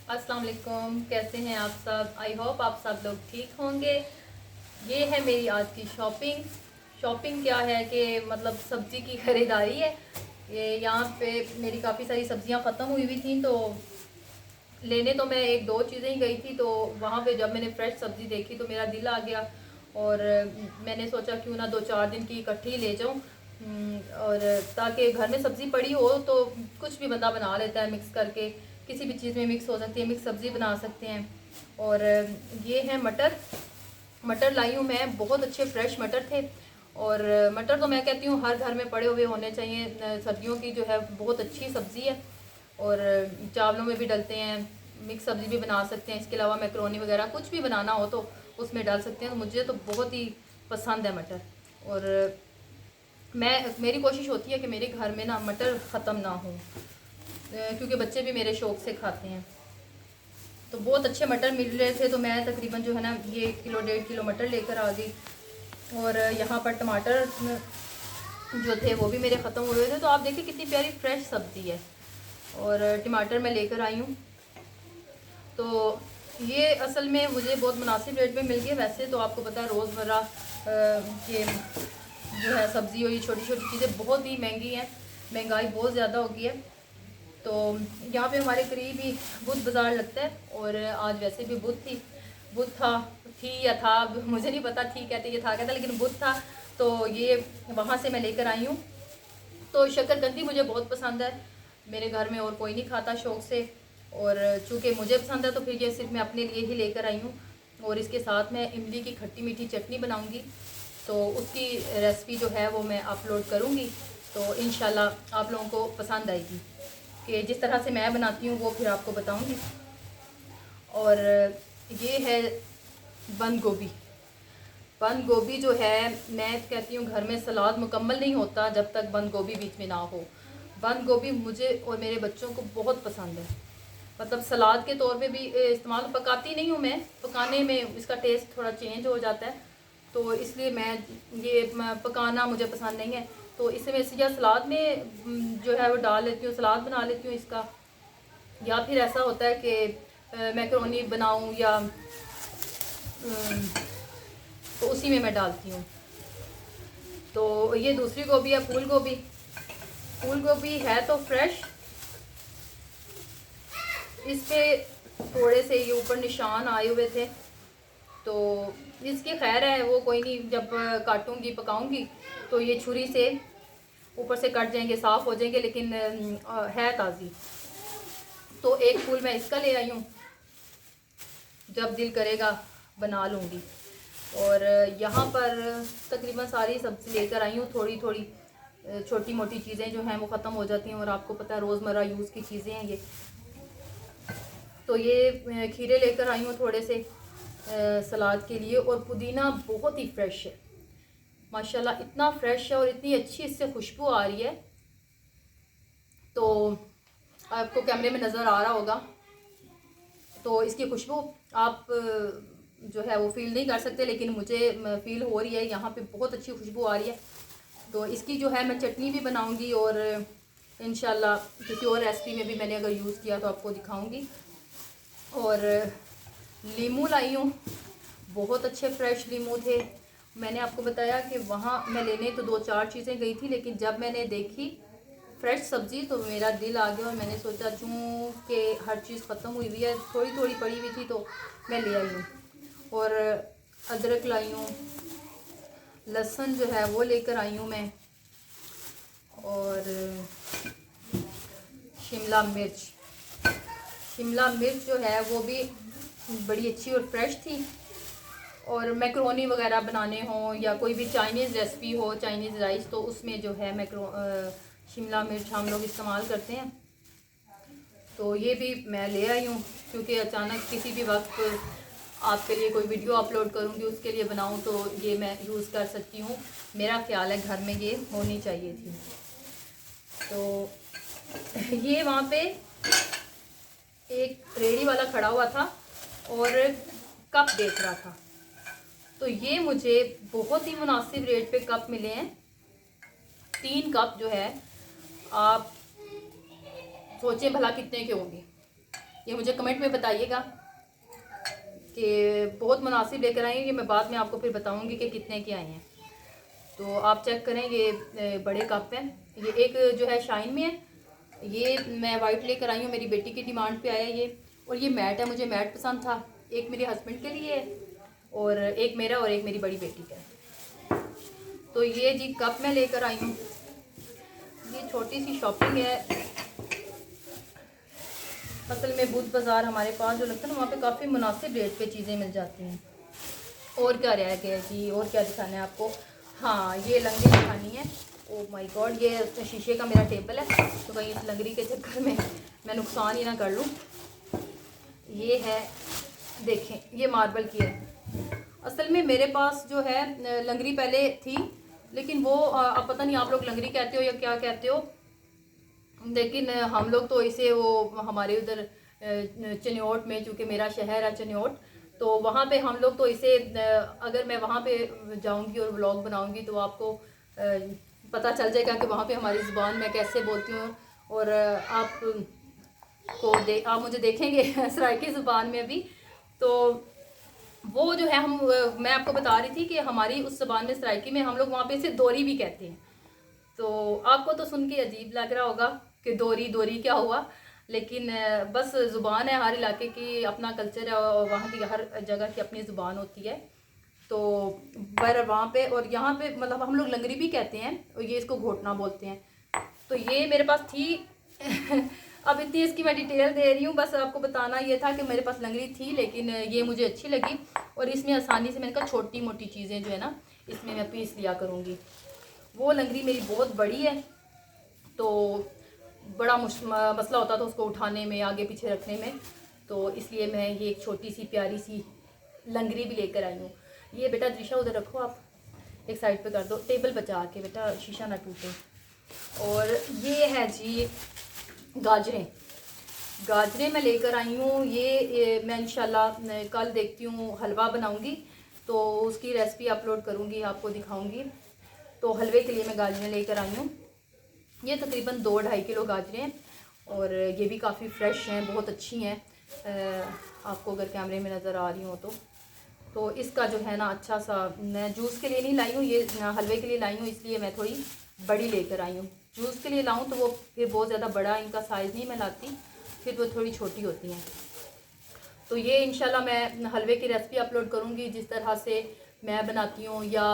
अस्सलाम वालेकुम, कैसे हैं आप सब। आई होप आप सब लोग ठीक होंगे। ये है मेरी आज की शॉपिंग क्या है कि मतलब सब्ज़ी की ख़रीदारी है। ये यहाँ पे मेरी काफ़ी सारी सब्ज़ियाँ ख़त्म हुई हुई थी, तो लेने तो मैं एक दो चीज़ें ही गई थी। तो वहाँ पे जब मैंने फ्रेश सब्ज़ी देखी तो मेरा दिल आ गया और मैंने सोचा क्यों ना 2-4 दिन की इकट्ठी ले जाऊँ। और ताकि घर में सब्ज़ी पड़ी हो तो कुछ भी बंदा बना लेता है मिक्स करके, किसी भी चीज़ में मिक्स हो सकती है, मिक्स सब्ज़ी बना सकते हैं। और ये है मटर। मटर लाई हूँ मैं, बहुत अच्छे फ्रेश मटर थे। और मटर तो मैं कहती हूँ हर घर में पड़े हुए होने चाहिए। सर्दियों की जो है बहुत अच्छी सब्ज़ी है और चावलों में भी डलते हैं, मिक्स सब्ज़ी भी बना सकते हैं। इसके अलावा मैक्रोनी वगैरह कुछ भी बनाना हो तो उसमें डाल सकते हैं। तो मुझे तो बहुत ही पसंद है मटर। और मेरी कोशिश होती है कि मेरे घर में ना मटर ख़त्म ना हो, क्योंकि बच्चे भी मेरे शौक़ से खाते हैं। तो बहुत अच्छे मटर मिल रहे थे तो मैं तकरीबन जो है ना ये 1-1.5 किलो मटर लेकर आ गई। और यहाँ पर टमाटर जो थे वो भी मेरे ख़त्म हुए थे। तो आप देखिए कितनी प्यारी फ्रेश सब्ज़ी है। और टमाटर मैं लेकर आई हूँ। तो ये असल में मुझे बहुत मुनासिब रेट में मिल गए। वैसे तो आपको पता है रोज़मर्रा के जो है सब्ज़ी और ये छोटी छोटी चीज़ें बहुत ही महंगी हैं, महंगाई बहुत ज़्यादा हो गई है। तो यहाँ पे हमारे करीब ही बुध बाज़ार लगता है और आज वैसे भी बुध था, थी या था, मुझे नहीं पता, थी कहते ये था कहता, लेकिन बुध था। तो ये वहाँ से मैं लेकर आई हूँ। तो शक्करकंदी मुझे बहुत पसंद है, मेरे घर में और कोई नहीं खाता शौक़ से। और चूँकि मुझे पसंद है तो फिर ये सिर्फ मैं अपने लिए ही लेकर आई हूँ। और इसके साथ मैं इमली की खट्टी मीठी चटनी बनाऊँगी, तो उसकी रेसिपी जो है वो मैं अपलोड करूँगी। तो इंशाल्लाह आप लोगों को पसंद आएगी कि जिस तरह से मैं बनाती हूँ वो फिर आपको बताऊँगी। और ये है बंद गोभी। बंद गोभी जो है मैं कहती हूँ घर में सलाद मुकम्मल नहीं होता जब तक बंद गोभी बीच में ना हो। बंद गोभी मुझे और मेरे बच्चों को बहुत पसंद है। मतलब सलाद के तौर पे भी इस्तेमाल, पकाती नहीं हूँ मैं, पकाने में इसका टेस्ट थोड़ा चेंज हो जाता है, तो इसलिए मैं ये पकाना मुझे पसंद नहीं है। तो इससे मैं या सलाद में जो है वो डाल लेती हूँ, सलाद बना लेती हूँ इसका। या फिर ऐसा होता है कि मैकरोनी बनाऊँ या तो उसी में मैं डालती हूँ। तो ये दूसरी गोभी है, फूल गोभी। फूल गोभी है तो फ्रेश, इस पे थोड़े से ये ऊपर निशान आए हुए थे, तो इसकी खैर है वो कोई नहीं, जब काटूंगी पकाऊंगी तो ये छुरी से ऊपर से कट जाएंगे, साफ़ हो जाएंगे, लेकिन है ताज़ी। तो एक फूल मैं इसका ले आई हूँ, जब दिल करेगा बना लूँगी। और यहाँ पर तकरीबन सारी सब्ज़ी लेकर आई हूँ, थोड़ी थोड़ी छोटी मोटी चीज़ें जो हैं वो ख़त्म हो जाती हैं और आपको पता है रोज़मर्रा यूज़ की चीज़ें हैं ये। तो ये खीरे लेकर आई हूँ थोड़े से सलाद के लिए। और पुदीना बहुत ही फ्रेश है माशाल्लाह, इतना फ्रेश है और इतनी अच्छी इससे खुशबू आ रही है। तो आपको कैमरे में नज़र आ रहा होगा, तो इसकी खुशबू आप जो है वो फील नहीं कर सकते, लेकिन मुझे फील हो रही है, यहाँ पे बहुत अच्छी खुशबू आ रही है। तो इसकी जो है मैं चटनी भी बनाऊंगी और इंशाल्लाह किसी और रेसिपी में भी मैंने अगर यूज़ किया तो आपको दिखाऊंगी। और लीमू लाई हूँ, बहुत अच्छे फ्रेश लीमू थे। मैंने आपको बताया कि वहाँ मैं लेने तो 2-4 चीज़ें गई थी, लेकिन जब मैंने देखी फ्रेश सब्ज़ी तो मेरा दिल आ गया और मैंने सोचा चूँकि हर चीज़ ख़त्म हुई हुई है, थोड़ी थोड़ी पड़ी हुई थी तो मैं ले आई हूँ। और अदरक लाई हूँ, लहसुन जो है वो लेकर आई हूँ मैं। और शिमला मिर्च जो है वो भी बड़ी अच्छी और फ्रेश थी। और मैक्रोनी वगैरह बनाने हो या कोई भी चाइनीज़ रेसिपी हो, चाइनीज़ राइस, तो उसमें जो है शिमला मिर्च हम लोग इस्तेमाल करते हैं। तो ये भी मैं ले आई हूँ, क्योंकि अचानक किसी भी वक्त आपके लिए कोई वीडियो अपलोड करूँगी, उसके लिए बनाऊँ तो ये मैं यूज़ कर सकती हूँ। मेरा ख्याल है घर में ये होनी चाहिए थी। तो ये वहाँ पे एक रेडी वाला खड़ा हुआ था और कप देख रहा था, तो ये मुझे बहुत ही मुनासिब रेट पे कप मिले हैं। 3 कप जो है आप सोचें भला कितने के होंगे। ये मुझे कमेंट में बताइएगा कि बहुत मुनासिब लेकर आए हैं। ये मैं बाद में आपको फिर बताऊंगी कि कितने के आए हैं। तो आप चेक करें, ये बड़े कप हैं। ये एक जो है शाइन में है, ये मैं वाइट लेकर आई हूँ, मेरी बेटी की डिमांड पे आया ये। और ये मैट है, मुझे मैट पसंद था, एक मेरे हस्बैंड के लिए है और एक मेरा और एक मेरी बड़ी बेटी का। तो ये जी कप मैं लेकर आई हूँ। ये छोटी सी शॉपिंग है। असल में बुध बाज़ार हमारे पास जो लगता है ना, वहाँ पे काफ़ी मुनासिब रेट पे चीज़ें मिल जाती हैं। और क्या रह गया जी, और क्या दिखाना है आपको? हाँ, ये लंगड़ी दिखानी है। ओ माय गॉड, ये शीशे का मेरा टेबल है, तो कहीं इस लंगड़ी के चक्कर में मैं नुकसान ही ना कर लूँ। ये है, देखें, ये मार्बल की है। असल में मेरे पास जो है लंगड़ी पहले थी, लेकिन वो अब पता नहीं आप लोग लंगड़ी कहते हो या क्या कहते हो, लेकिन हम लोग तो इसे वो हमारे उधर चनियोट में, चूँकि मेरा शहर है चनियोट, तो वहाँ पे हम लोग तो इसे अगर मैं वहाँ पे जाऊँगी और व्लॉग बनाऊँगी तो आपको पता चल जाएगा कि वहाँ पे हमारी ज़ुबान मैं कैसे बोलती हूँ। और आप मुझे देखेंगे सराइकी ज़ुबान में भी। तो वो जो है मैं आपको बता रही थी कि हमारी उस ज़ुबान में, सराइकी में, हम लोग वहाँ पे इसे दोरी भी कहते हैं। तो आपको तो सुन के अजीब लग रहा होगा कि दोरी दोरी क्या हुआ, लेकिन बस ज़ुबान है, हर इलाके की अपना कल्चर है और वहाँ की हर जगह की अपनी ज़ुबान होती है। तो पर वहाँ पे और यहाँ पे मतलब हम लोग लंगरी भी कहते हैं और ये इसको घोटना बोलते हैं। तो ये मेरे पास थी अब इतनी इसकी मैं डिटेल दे रही हूँ, बस आपको बताना ये था कि मेरे पास लंगड़ी थी, लेकिन ये मुझे अच्छी लगी और इसमें आसानी से मैंने कहा छोटी मोटी चीज़ें जो है ना इसमें मैं पीस लिया करूँगी। वो लंगड़ी मेरी बहुत बड़ी है, तो बड़ा मसला होता था उसको उठाने में, आगे पीछे रखने में, तो इसलिए मैं ये एक छोटी सी प्यारी सी लंगड़ी भी लेकर आई हूँ। ये बेटा दृशा उधर रखो, आप एक साइड पे कर दो, टेबल बचा के बेटा, शीशा ना टूटे। और ये है जी गाजरें। गाजरें मैं लेकर आई हूँ। ये मैं इंशाल्लाह कल देखती हूँ हलवा बनाऊँगी, तो उसकी रेसिपी अपलोड करूँगी, आपको दिखाऊँगी। तो हलवे के लिए मैं गाजरें लेकर आई हूँ। ये तकरीबन 2-2.5 किलो गाजरें हैं और ये भी काफ़ी फ्रेश हैं, बहुत अच्छी हैं। आपको अगर कैमरे में नज़र आ रही हो तो इसका जो है ना अच्छा सा, मैं जूस के लिए नहीं लाई हूँ, ये हलवे के लिए लाई हूँ, इसलिए मैं थोड़ी बड़ी लेकर आई हूँ। जूस के लिए लाऊँ तो वो फिर बहुत ज़्यादा बड़ा इनका साइज़ नहीं मैं लाती, फिर वो थोड़ी छोटी होती हैं। तो ये इंशाल्लाह मैं हलवे की रेसिपी अपलोड करूँगी, जिस तरह से मैं बनाती हूँ या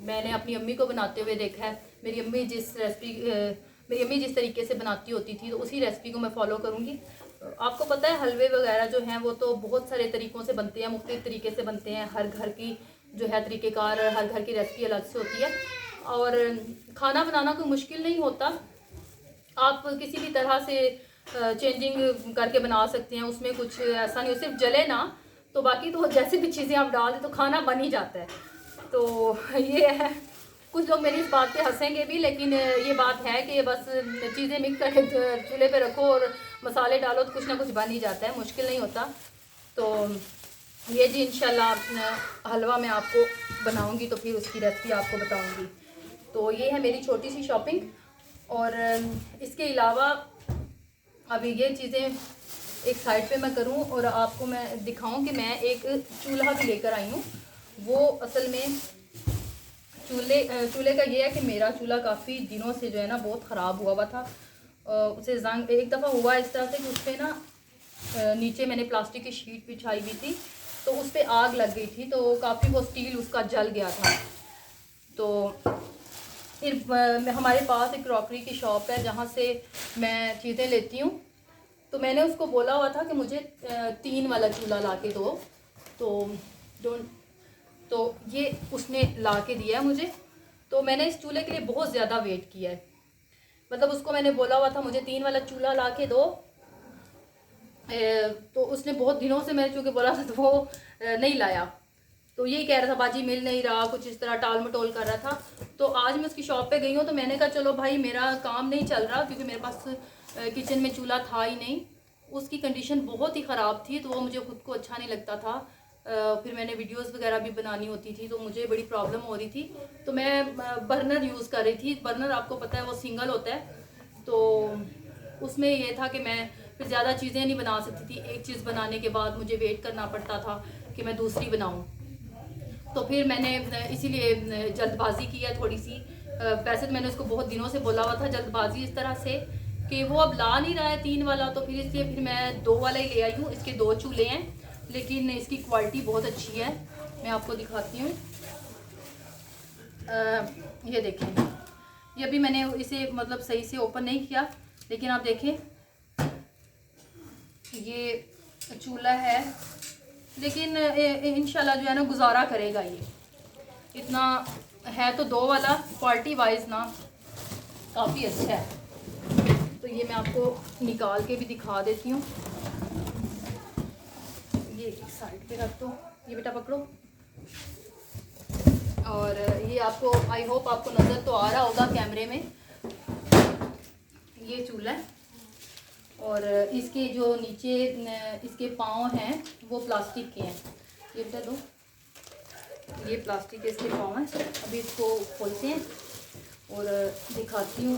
मैंने अपनी अम्मी को बनाते हुए देखा है। मेरी अम्मी जिस तरीके से बनाती होती थी, तो उसी रेसिपी को मैं फॉलो करूँगी। आपको पता है हलवे वगैरह जो हैं वो तो बहुत सारे तरीक़ों से बनते हैं, मुख्तलिफ़ तरीके से बनते हैं। हर घर की जो है तरीक़ेकार, हर घर की रेसिपी अलग से होती है और खाना बनाना कोई मुश्किल नहीं होता। आप किसी भी तरह से चेंजिंग करके बना सकते हैं, उसमें कुछ ऐसा नहीं हो, सिर्फ जले ना, तो बाकी तो जैसे भी चीज़ें आप डाल दें तो खाना बन ही जाता है। तो ये है, कुछ लोग मेरी इस बात पे हंसेंगे भी, लेकिन ये बात है कि बस चीज़ें मिक्स करके चूल्हे पे रखो और मसाले डालो तो कुछ ना कुछ बन ही जाता है, मुश्किल नहीं होता। तो ये जी इंशाल्लाह हलवा मैं आपको बनाऊंगी तो फिर उसकी रेसिपी आपको बताऊंगी। तो ये है मेरी छोटी सी शॉपिंग। और इसके अलावा अभी ये चीज़ें एक साइड पे मैं करूं और आपको मैं दिखाऊं कि मैं एक चूल्हा भी लेकर आई हूँ। वो असल में चूल्हे का ये है कि मेरा चूल्हा काफ़ी दिनों से जो है ना बहुत ख़राब हुआ हुआ था। उसे जंग एक दफ़ा हुआ इस तरह से कि उस पर ना नीचे मैंने प्लास्टिक की शीट बिछाई हुई थी, तो उस पर आग लग गई थी, तो काफ़ी वो स्टील उसका जल गया था। तो फिर हमारे पास एक क्रॉकरी की शॉप है जहाँ से मैं चीज़ें लेती हूँ, तो मैंने उसको बोला हुआ था कि मुझे 3 वाला चूल्हा ला के दो, तो ये उसने ला के दिया है मुझे। तो मैंने इस चूल्हे के लिए बहुत ज़्यादा वेट किया है, मतलब उसको मैंने बोला हुआ था मुझे 3 वाला चूल्हा ला के दो, तो उसने बहुत दिनों से मैंने चूँकि बोला था तो वो नहीं लाया। तो यही कह रहा था बाजी मिल नहीं रहा, कुछ इस तरह टाल मटोल कर रहा था। तो आज मैं उसकी शॉप पे गई हूँ, तो मैंने कहा चलो भाई मेरा काम नहीं चल रहा, क्योंकि मेरे पास किचन में चूल्हा था ही नहीं, उसकी कंडीशन बहुत ही ख़राब थी, तो वो मुझे खुद को अच्छा नहीं लगता था। फिर मैंने वीडियोस वगैरह भी बनानी होती थी, तो मुझे बड़ी प्रॉब्लम हो रही थी, तो मैं बर्नर यूज़ कर रही थी। बर्नर आपको पता है वो सिंगल होता है, तो उसमें ये था कि मैं फिर ज़्यादा चीज़ें नहीं बना सकती थी। एक चीज़ बनाने के बाद मुझे वेट करना पड़ता था कि मैं दूसरी बनाऊँ। तो फिर मैंने इसीलिए जल्दबाजी की है थोड़ी सी। वैसे तो मैंने उसको बहुत दिनों से बोला हुआ था, जल्दबाजी इस तरह से कि वो अब ला नहीं रहा है 3 वाला, तो फिर इसलिए फिर मैं 2 वाला ही ले आई हूँ। इसके 2 चूल्हे हैं, लेकिन इसकी क्वालिटी बहुत अच्छी है। मैं आपको दिखाती हूँ। ये देखें, ये अभी मैंने इसे मतलब सही से ओपन नहीं किया, लेकिन आप देखें ये चूल्हा है, लेकिन इंशाल्लाह जो है ना गुजारा करेगा। ये इतना है तो 2 वाला क्वालिटी वाइज ना काफ़ी अच्छा है। तो ये मैं आपको निकाल के भी दिखा देती हूँ। ये एक साइड पे रख दो, ये बेटा पकड़ो। और ये आपको आई होप आपको नज़र तो आ रहा होगा कैमरे में, ये चूल्हा है। और इसके जो नीचे इसके पाँव हैं वो प्लास्टिक के हैं। ये बेटा दो, ये प्लास्टिक के इसके पाँव हैं। अभी इसको खोलते हैं और दिखाती हूँ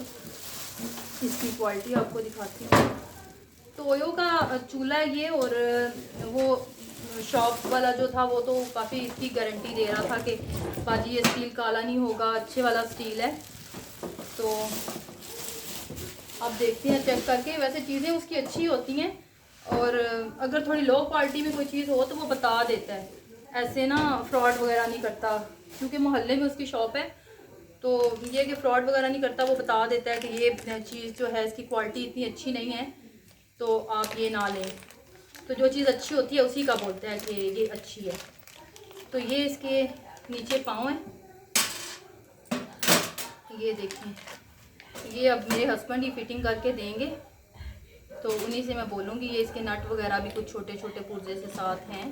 इसकी क्वालिटी, आपको दिखाती हूँ। टोयो का चूल्हा है ये, और वो शॉप वाला जो था वो तो काफ़ी इसकी गारंटी दे रहा था कि बाजी ये स्टील काला नहीं होगा, अच्छे वाला स्टील है। तो आप देखते हैं चेक करके। वैसे चीज़ें उसकी अच्छी होती हैं, और अगर थोड़ी लो क्वालिटी में कोई चीज़ हो तो वो बता देता है, ऐसे ना फ्रॉड वगैरह नहीं करता, क्योंकि मोहल्ले में उसकी शॉप है। तो ये कि फ्रॉड वगैरह नहीं करता, वो बता देता है कि ये चीज़ जो है इसकी क्वालिटी इतनी अच्छी नहीं है, तो आप ये ना लें। तो जो चीज़ अच्छी होती है उसी का बोलता है कि ये अच्छी है। तो ये इसके नीचे पाँव हैं, ये देखें। ये अब मेरे हस्बैंड ही फिटिंग करके देंगे, तो उन्हीं से मैं बोलूँगी। ये इसके नट वगैरह भी कुछ छोटे छोटे पुर्जे से साथ हैं।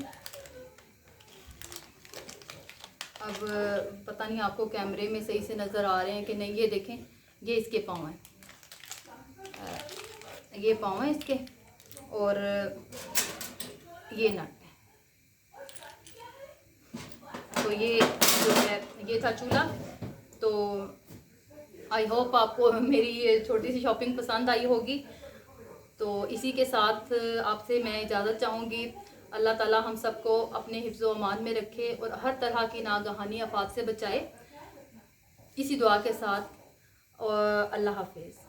अब पता नहीं आपको कैमरे में सही से नज़र आ रहे हैं कि नहीं। ये देखें, ये इसके पाँव हैं, ये पाँव हैं इसके, और ये नट है। तो ये जो है ये था चूल्हा। तो आई होप आपको मेरी ये छोटी सी शॉपिंग पसंद आई होगी। तो इसी के साथ आपसे मैं इजाज़त चाहूँगी। अल्लाह ताला हम सबको अपने हिफ्ज़ व अमान में रखे और हर तरह की नागहानी आफात से बचाए। इसी दुआ के साथ, और अल्लाह हाफिज़।